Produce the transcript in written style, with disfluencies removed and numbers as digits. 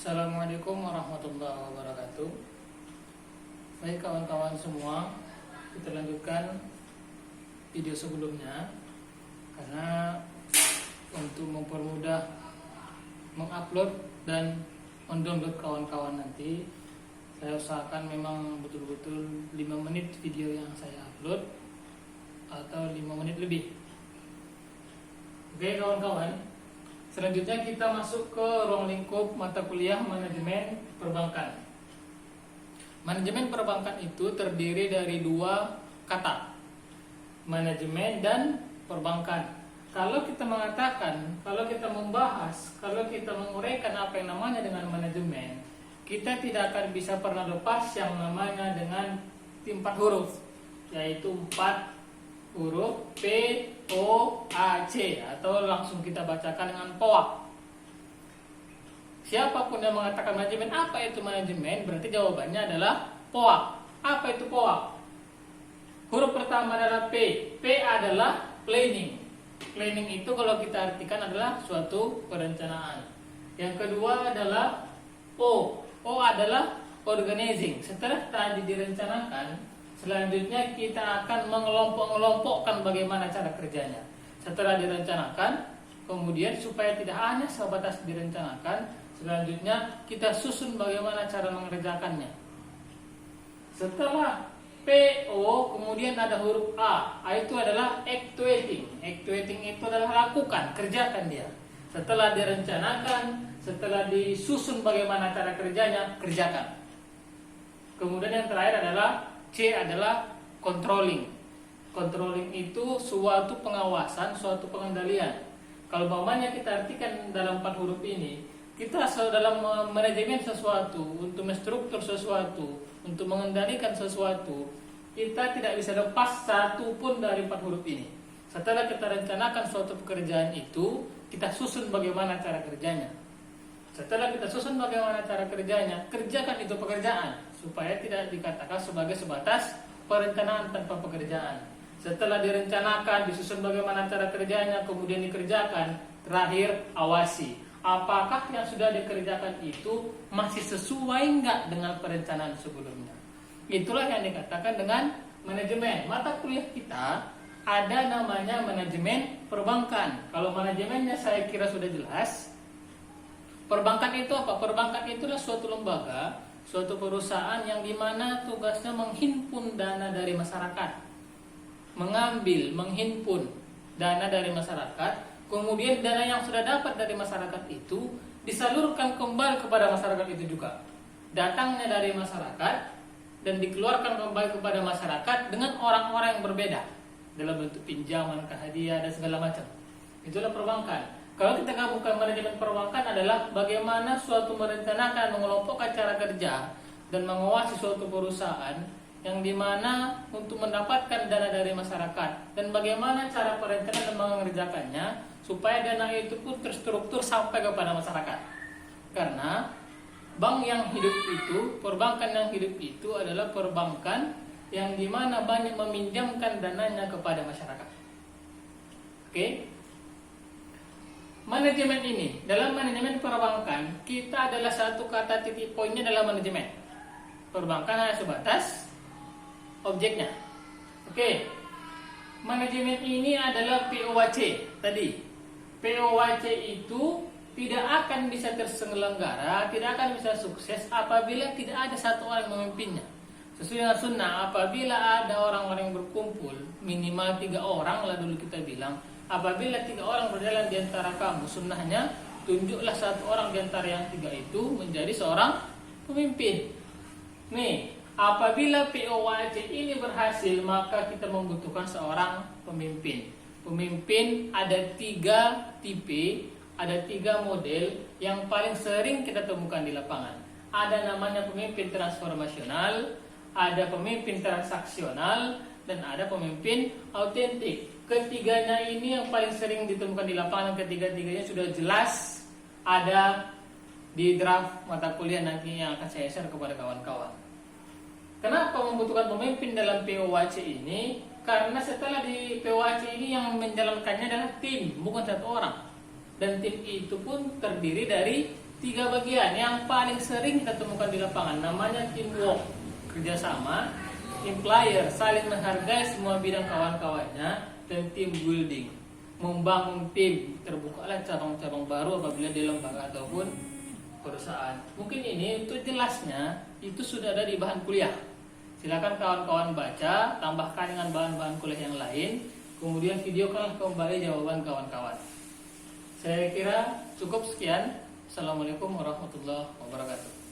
Assalamualaikum warahmatullahi wabarakatuh. Baik kawan-kawan semua, kita lanjutkan video sebelumnya. Karena untuk mempermudah mengupload dan mendownload kawan-kawan nanti, saya usahakan memang betul-betul 5 menit video yang saya upload atau 5 menit lebih. Oke kawan-kawan, selanjutnya kita masuk ke ruang lingkup mata kuliah manajemen perbankan. Manajemen perbankan itu terdiri dari 2 kata, manajemen dan perbankan. Kalau kita mengatakan, kalau kita membahas, kalau kita menguraikan apa yang namanya dengan manajemen, kita tidak akan bisa pernah lepas yang namanya dengan 4 huruf, yaitu 4 huruf P, O, A, C, atau langsung kita bacakan dengan POA. Siapapun yang mengatakan manajemen, apa itu manajemen, berarti jawabannya adalah POA. Apa itu POA? Huruf pertama adalah P. P adalah planning. Planning itu kalau kita artikan adalah suatu perencanaan. Yang kedua adalah O. O adalah organizing. Setelah tadi direncanakan, selanjutnya kita akan mengelompok-ngelompokkan bagaimana cara kerjanya. Setelah direncanakan, kemudian supaya tidak hanya sebatas direncanakan, selanjutnya kita susun bagaimana cara mengerjakannya. Setelah PO, kemudian ada huruf A. A itu adalah actuating. Actuating itu adalah lakukan, kerjakan dia. Setelah direncanakan, setelah disusun bagaimana cara kerjanya, kerjakan. Kemudian yang terakhir adalah C adalah controlling. Controlling itu suatu pengawasan, suatu pengendalian. Kalau umpamanya kita artikan dalam 4 huruf ini, kita dalam manajemen sesuatu, untuk menstruktur sesuatu, untuk mengendalikan sesuatu, kita tidak bisa lepas satu pun dari 4 huruf ini. Setelah kita rencanakan suatu pekerjaan itu, kita susun bagaimana cara kerjanya. Setelah kita susun bagaimana cara kerjanya, kerjakan itu pekerjaan, supaya tidak dikatakan sebagai sebatas perencanaan tanpa pekerjaan. Setelah direncanakan, disusun bagaimana cara kerjanya, kemudian dikerjakan, terakhir awasi. Apakah yang sudah dikerjakan itu masih sesuai enggak dengan perencanaan sebelumnya? Itulah yang dikatakan dengan manajemen. Mata kuliah kita ada namanya manajemen perbankan. Kalau manajemennya saya kira sudah jelas. Perbankan itu apa? Perbankan itulah suatu lembaga, suatu perusahaan yang dimana tugasnya menghimpun dana dari masyarakat, menghimpun dana dari masyarakat, kemudian dana yang sudah dapat dari masyarakat itu disalurkan kembali kepada masyarakat itu juga. Datangnya dari masyarakat dan dikeluarkan kembali kepada masyarakat dengan orang-orang yang berbeda dalam bentuk pinjaman, hadiah dan segala macam. Itulah perbankan. Kalau kita gabungkan manajemen perbankan adalah bagaimana suatu merencanakan, mengelompokkan cara kerja dan mengawasi suatu perusahaan yang dimana untuk mendapatkan dana dari masyarakat dan bagaimana cara perencanaan dan mengerjakannya supaya dana itu pun terstruktur sampai kepada masyarakat. Karena bank yang hidup itu, perbankan yang hidup itu adalah perbankan yang dimana banyak meminjamkan dananya kepada masyarakat. Oke? Manajemen ini, dalam manajemen perbankan, kita adalah satu kata titik poinnya dalam manajemen. Perbankan hanya sebatas objeknya. Oke. Manajemen ini adalah POAC tadi. POAC itu tidak akan bisa terselenggara, tidak akan bisa sukses apabila tidak ada satu orang yang memimpinnya. Sesuai dengan sunnah, apabila ada orang-orang yang berkumpul, minimal 3 orang lah dulu kita bilang. Apabila 3 orang berjalan di antara kamu, sunnahnya tunjuklah satu orang di antara yang 3 itu menjadi seorang pemimpin. Nih, apabila POAC ini berhasil, maka kita membutuhkan seorang pemimpin. Pemimpin ada 3 tipe, ada 3 model yang paling sering kita temukan di lapangan. Ada namanya pemimpin transformasional, ada pemimpin transaksional, dan ada pemimpin autentik. Ketiganya ini yang paling sering ditemukan di lapangan. Ketiga-tiganya sudah jelas ada di draft mata kuliah nanti yang akan saya share kepada kawan-kawan. Kenapa membutuhkan pemimpin dalam POAC ini? Karena setelah di POAC ini yang menjalankannya adalah tim, bukan satu orang. Dan tim itu pun terdiri dari 3 bagian yang paling sering kita temukan di lapangan, namanya teamwork, kerjasama, team player, saling menghargai semua bidang kawan-kawannya, dan team building, membangun tim. Terbukalah cabang-cabang baru apabila di lembaga ataupun perusahaan. Mungkin ini untuk jelasnya itu sudah ada di bahan kuliah. Silakan kawan-kawan baca, tambahkan dengan bahan-bahan kuliah yang lain, kemudian videokan kembali jawaban kawan-kawan. Saya kira cukup sekian. Assalamualaikum warahmatullahi wabarakatuh.